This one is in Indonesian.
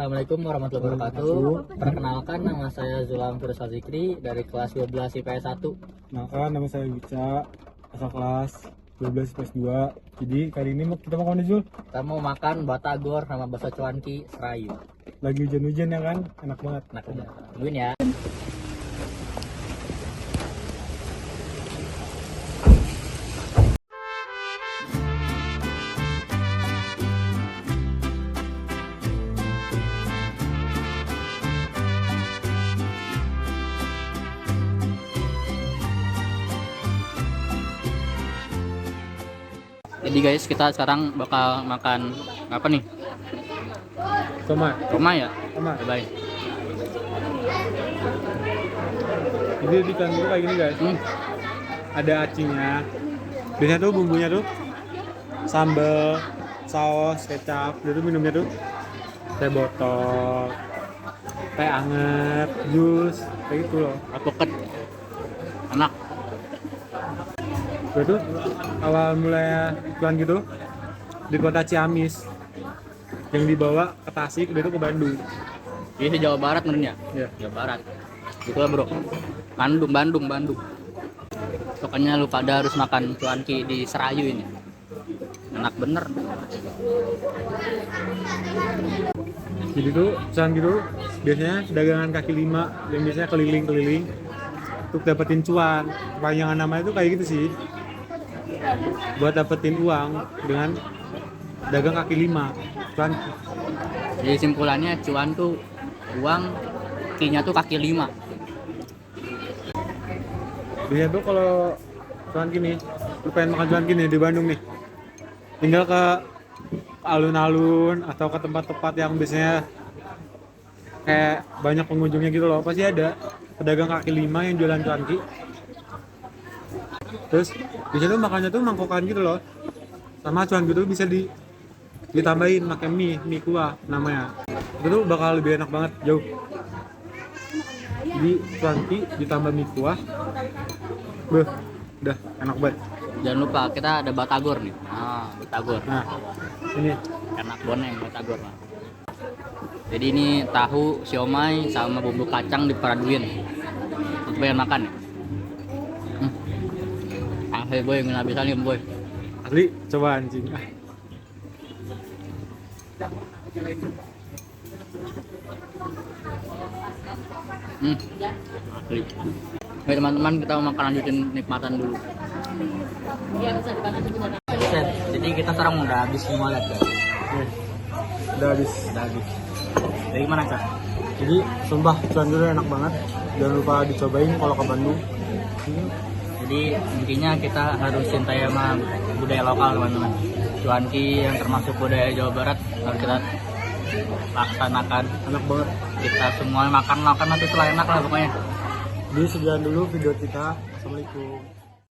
Assalamualaikum warahmatullahi wabarakatuh. Perkenalkan, nama saya Zulam Firsa Zikri dari kelas 12 IPS 1. Nama saya Wica, asal kelas 12 IPS 2. Jadi kali ini kita mau kemana, Jul? Kita mau makan batagor sama bakso cuanki Serayu. Lagi hujan-hujan ya kan? Enak banget. Enak banget. Tungguin ya. Jadi guys, kita sekarang bakal makan apa nih? Tomat. Roma ya? Tomat. Bye. Jadi di kan dulu kayak gini guys. Ada acinya. Biasanya tuh bumbunya tuh sambal, saus, kecap. Dia tuh minumnya tuh teh botol, teh anget, jus, kayak gitu loh. Alpukat. Enak. Gue tuh awal mulai jualan gitu di kota Ciamis, yang dibawa ke Tasik, dia tuh ke Bandung. Ini Jawa Barat menurutnya? Iya. Jawa Barat. Gitu lah bro. Bandung. Pokoknya lu pada harus makan cuanki di Serayu ini. Enak bener. Jadi tuh cuan gitu biasanya dagangan kaki lima yang biasanya keliling-keliling untuk dapetin cuan. Kepanjangan namanya tuh kayak gitu sih, buat dapetin uang dengan dagang kaki lima, cuan. Jadi simpulannya cuan tuh uang, kinya tuh kaki 5. Biasanya tuh kalau cuan gini, lu pengen makan cuan gini di Bandung nih, tinggal ke alun-alun atau ke tempat-tempat yang biasanya kayak banyak pengunjungnya gitu loh, pasti ada pedagang kaki lima yang jualan cuanki. Terus biasanya tuh makannya tuh mangkokan gitu loh, sama cuan gitu bisa ditambahin pakai mie kuah namanya. Itu tuh bakal lebih enak banget jauh. Jadi cuanki ditambah mie kuah, udah enak banget. Jangan lupa kita ada batagor nih. Batagor. Nah ini Enak boneng batagor lah. Jadi ini tahu siomay sama bumbu kacang diperaduin. Itu pengen makan ya? Hey boy, nggak bisa nih boy. asli, coba anjing. Asli. Oke teman-teman, kita mau makan, lanjutin nikmatan dulu. Jadi kita sekarang udah habis semua lihat guys. Udah habis. Dari mana Cak? Jadi sumpah cuan dulu enak banget. Jangan lupa dicobain kalau ke Bandung. Jadi intinya kita harus cintai sama budaya lokal teman-teman. Cuanki yang termasuk budaya Jawa Barat harus kita laksanakan. Enak banget. Kita semua makan itu enak lah pokoknya. Jadi sekian dulu video kita. Assalamualaikum.